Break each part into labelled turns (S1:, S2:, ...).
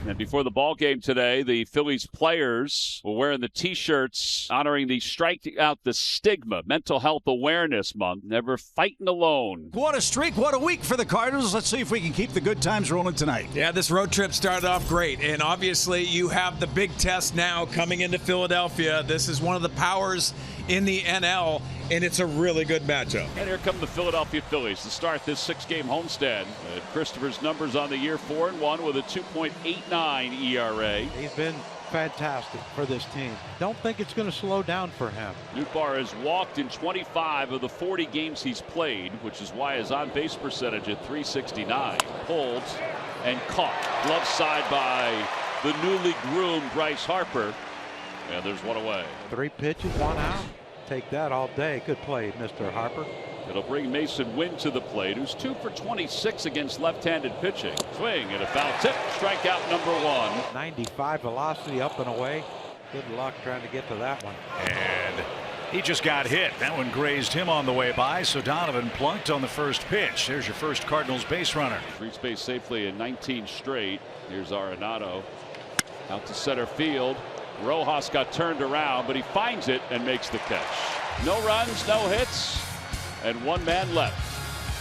S1: And before the ball game today, the Phillies players were wearing the T-shirts honoring the Strike Out the Stigma Mental Health Awareness Month. Never fighting alone.
S2: What a streak, what a week for the Cardinals. Let's see if we can keep the good times rolling tonight.
S3: Yeah, this road trip started off great, and obviously you have the big test now coming into Philadelphia. This is one of the powers in the NL, and it's a really good matchup.
S1: And here come the Philadelphia Phillies to start this six-game homestand. Christopher's numbers on the year, 4-1 with a 2.89 ERA.
S4: He's been fantastic for this team. Don't think it's going to slow down for him.
S1: Nootbaar has walked in 25 of the 40 games he's played, which is why his on-base percentage at .369. Pulled and caught. Glove side by the newly groomed Bryce Harper. And there's one away.
S4: 3 pitches, 1 out. Take that all day. Good play, Mr. Harper.
S1: It'll bring Mason Wynn to the plate, who's 2 for 26 against left-handed pitching. Swing and a foul tip. Strikeout number 1.
S4: 95 velocity up and away. Good luck trying to get to that one.
S5: And he just got hit. That one grazed him on the way by, so Donovan plunked on the first pitch. There's your first Cardinals base runner.
S1: Reached base safely in 19 straight. Here's Arenado out to center field. Rojas got turned around, but he finds it and makes the catch. No runs, no hits, and 1 man left.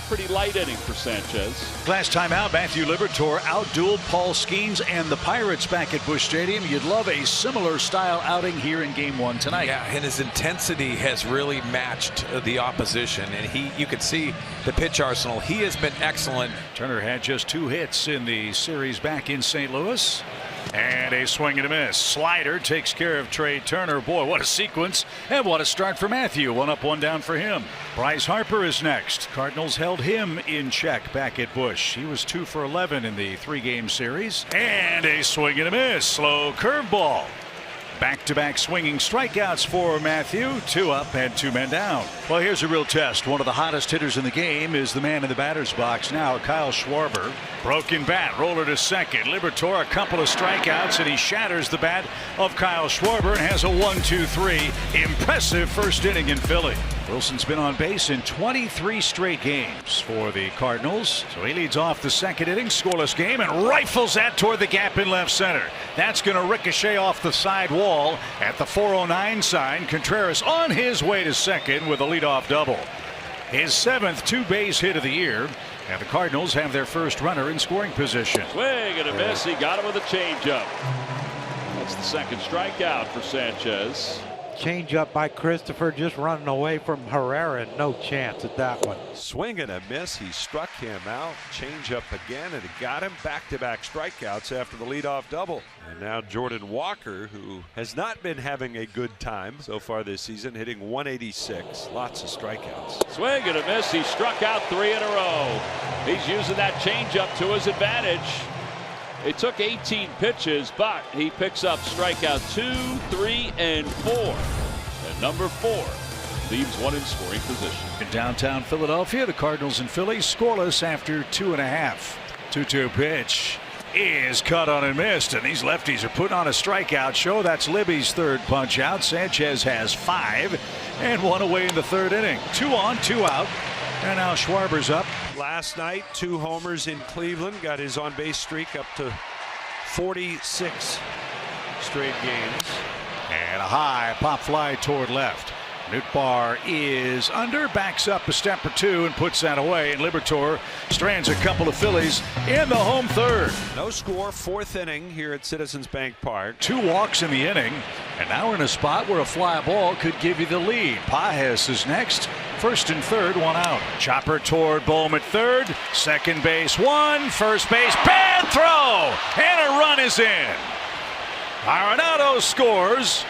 S1: Pretty light inning for Sanchez.
S5: Last time out, Matthew Liberatore outdueled Paul Skeens and the Pirates back at Busch Stadium. You'd love a similar style outing here in Game 1 tonight.
S3: Yeah, and his intensity has really matched the opposition, and you could see the pitch arsenal. He has been excellent.
S5: Turner had just 2 hits in the series back in St. Louis. And a swing and a miss. Slider takes care of Trey Turner. Boy, what a sequence, and what a start for Matthew. 1 up, 1 down for him. Bryce Harper is next. Cardinals held him in check back at Busch. He was 2 for 11 in the 3-game series. And a swing and a miss. Slow curveball. Back-to-back swinging strikeouts for Matthew. 2 up and 2 men down. Well, here's a real test. One of the hottest hitters in the game is the man in the batter's box now, Kyle Schwarber. Broken bat, roller to second. Liberatore, a couple of strikeouts, and he shatters the bat of Kyle Schwarber and has a 1-2-3. Impressive first inning in Philly. Wilson's been on base in 23 straight games for the Cardinals. So he leads off the second inning, scoreless game, and rifles that toward the gap in left center. That's going to ricochet off the side wall at the 409 sign. Contreras on his way to second with a leadoff double. His 7th 2-base hit of the year. And the Cardinals have their first runner in scoring position.
S1: Swing and a miss. He got him with a changeup. That's the second strikeout for Sanchez.
S4: Change up by Christopher, just running away from Herrera. No chance at that one.
S6: Swing and a miss. He struck him out. Change up again, and it got him. Back-to-back strikeouts after the leadoff double. And now Jordan Walker, who has not been having a good time so far this season, hitting 186. Lots of strikeouts.
S1: Swing and a miss. He struck out 3 in a row. He's using that changeup to his advantage. It took 18 pitches, but he picks up strikeout 2, 3, and 4. And number 4 leaves 1 in scoring position.
S5: In downtown Philadelphia, the Cardinals and Phillies scoreless after 2.5. 2-2 pitch is cut on and missed, and these lefties are putting on a strikeout show. That's Libby's 3rd punch out. Sanchez has 5 and 1 away in the 3rd inning. 2 on, 2 out. And now Schwarber's up.
S6: Last night, 2 homers in Cleveland. Got his on-base streak up to 46 straight games.
S5: And a high pop fly toward left. Nootbaar is under, backs up a step or 2 and puts that away. And Liberatore strands a couple of Phillies in the home 3rd.
S6: No score, 4th inning here at Citizens Bank Park.
S5: 2 walks in the inning. And now we're in a spot where a fly ball could give you the lead. Pages is next. 1st and 3rd, 1 out. Chopper toward Bohm at 3rd. Second base 1. First base, bad throw. And a run is in. Arenado scores.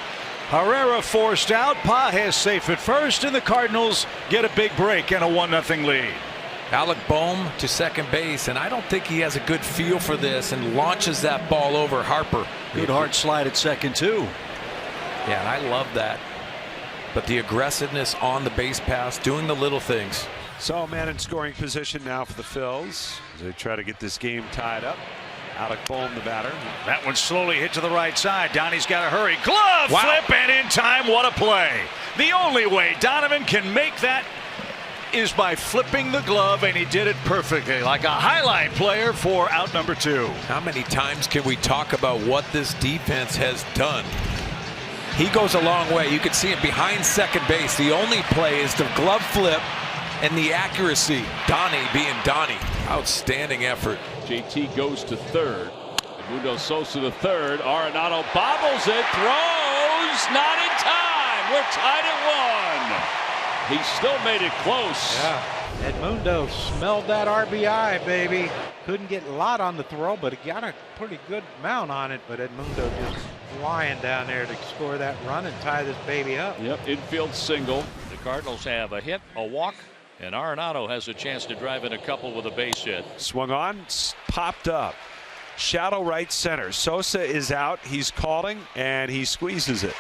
S5: Herrera forced out. Pages safe at first, and the Cardinals get a big break and a 1-0 lead.
S3: Alec Bohm to second base, and I don't think he has a good feel for this, and launches that ball over Harper.
S5: Good hard slide at second, too.
S3: Yeah, and I love that. But the aggressiveness on the base pass, doing the little things.
S6: So a man in scoring position now for the Phils as they try to get this game tied up. Alec Bohm, the batter.
S5: That one slowly hit to the right side. Donnie's got to hurry. Glove flip, and in time. What a play. The only way Donovan can make that is by flipping the glove, and he did it perfectly, like a highlight player for out number 2.
S3: How many times can we talk about what this defense has done? He goes a long way. You can see it behind second base. The only play is the glove flip and the accuracy. Donnie being Donnie. Outstanding effort.
S1: JT goes to third. Mundo Sosa to third. Arenado bobbles it, throws, not in time. We're tied at 1. He still made it close.
S4: Yeah. Edmundo smelled that RBI, baby. Couldn't get a lot on the throw, but he got a pretty good amount on it. But Edmundo just flying down there to score that run and tie this baby up.
S1: Yep, infield single.
S7: The Cardinals have a hit, a walk, and Arenado has a chance to drive in a couple with a base hit.
S6: Swung on, popped up. Shallow right center. Sosa is out. He's calling, and he squeezes it.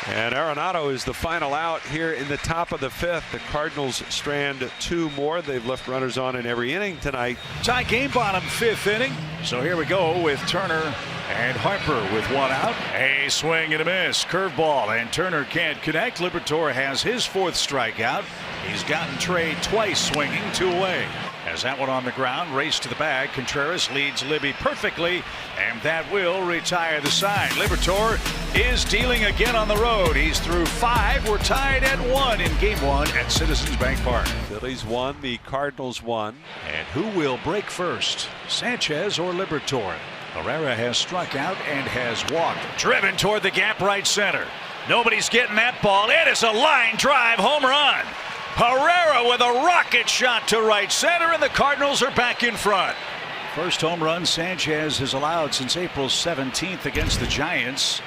S6: And Arenado is the final out here in the top of the 5th. The Cardinals strand 2 more. They've left runners on in every inning tonight.
S5: Tie game, bottom 5th inning. So here we go with Turner and Harper with 1 out. A swing and a miss. Curveball, and Turner can't connect. Liberatore has his 4th strikeout. He's gotten Trey twice swinging, 2 away. Has that one on the ground, race to the bag. Contreras leads Libby perfectly, and that will retire the side. Liberatore is dealing again on the road. He's through 5. We're tied at 1 in game 1 at Citizens Bank Park.
S6: Phillies won, the Cardinals won.
S5: And who will break first, Sanchez or Liberatore? Herrera has struck out and has walked. Driven toward the gap right center. Nobody's getting that ball. It is a line drive home run. Herrera with a rocket shot to right center, and the Cardinals are back in front. First home run Sanchez has allowed since April 17th against the Giants.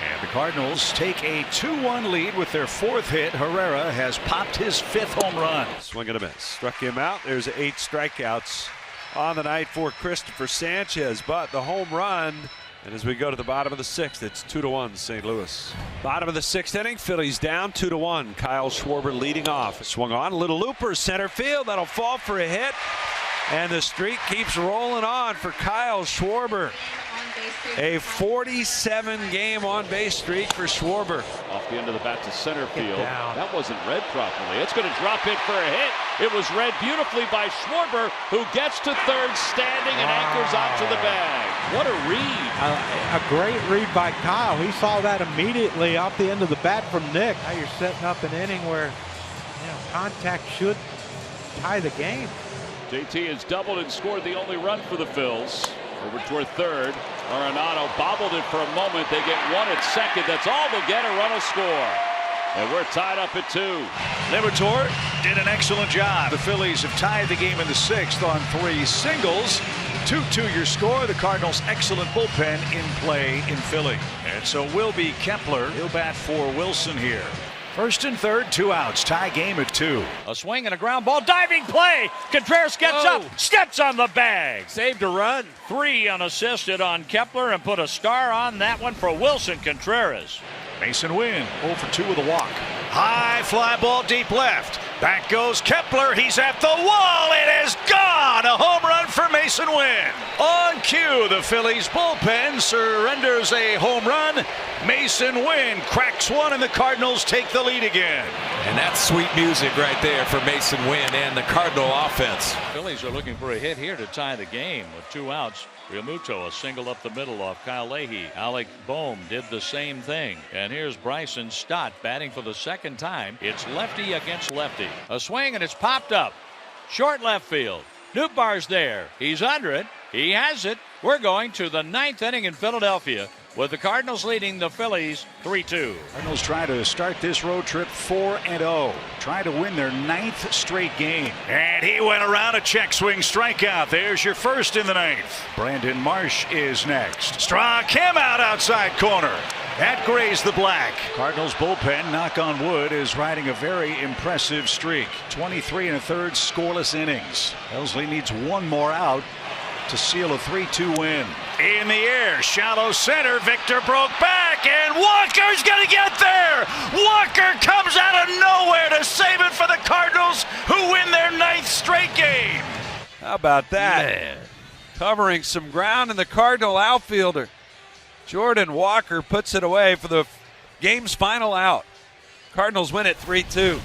S5: And the Cardinals take a 2-1 lead with their 4th hit. Herrera has popped his 5th home run.
S6: Swing and a miss. Struck him out. There's 8 strikeouts on the night for Christopher Sanchez, but the home run. And as we go to the bottom of the 6th, it's 2-1 St. Louis. Bottom of the 6th inning, Phillies down 2-1. Kyle Schwarber leading off. Swung on, little looper, center field. That'll fall for a hit. And the streak keeps rolling on for Kyle Schwarber. A 47-game on-base streak for Schwarber.
S1: Off the end of the bat to center field. That wasn't read properly. It's going to drop it for a hit. It was read beautifully by Schwarber, who gets to third standing and anchors onto the bag. What a read.
S4: A great read by Kyle. He saw that immediately off the end of the bat from Nick. Now you're setting up an inning where contact should tie the game.
S1: JT has doubled and scored the only run for the Phils. Over toward third. Arenado bobbled it for a moment. They get 1 at second. That's all they'll get. A run will score. And we're tied up at 2.
S5: Liberatore did an excellent job. The Phillies have tied the game in the 6th on 3 singles. 2-2 your score. The Cardinals' excellent bullpen in play in Philly. And so will be Kepler. He'll bat for Wilson here. First and third, 2 outs. Tie game at 2.
S7: A swing and a ground ball. Diving play. Contreras gets up. Steps on the bag. Saved a run. 3 unassisted on Kepler, and put a star on that one for Wilson Contreras.
S5: Mason Wynn 0 for 2 with a walk. High fly ball deep left. Back goes Kepler. He's at the wall. It is gone. A home run for Mason Wynn. On cue, the Phillies bullpen surrenders a home run. Mason Wynn cracks one, and the Cardinals take the lead again.
S3: And that's sweet music right there for Mason Wynn and the Cardinal offense.
S7: Phillies are looking for a hit here to tie the game with 2 outs. Realmuto a single up the middle off Kyle Leahy. Alec Boehm did the same thing. And here's Bryson Stott batting for the 2nd time. It's lefty against lefty. A swing, and it's popped up. Short left field. Nootbaar's there. He's under it. He has it. We're going to the 9th inning in Philadelphia, with the Cardinals leading the Phillies 3-2.
S5: Cardinals try to start this road trip 4-0. Try to win their 9th straight game. And he went around a check swing strikeout. There's your first in the 9th. Brandon Marsh is next. Struck him out outside corner. That grazed the black. Cardinals bullpen, knock on wood, is riding a very impressive streak. 23 1/3 scoreless innings. Elsley needs 1 more out to seal a 3-2 win. In the air, shallow center. Victor broke back, and Walker's gonna get there. Walker comes out of nowhere to save it for the Cardinals, who win their 9th straight game.
S6: How about that? Covering some ground, and the Cardinal outfielder Jordan Walker puts it away for the game's final out. Cardinals win it 3-2.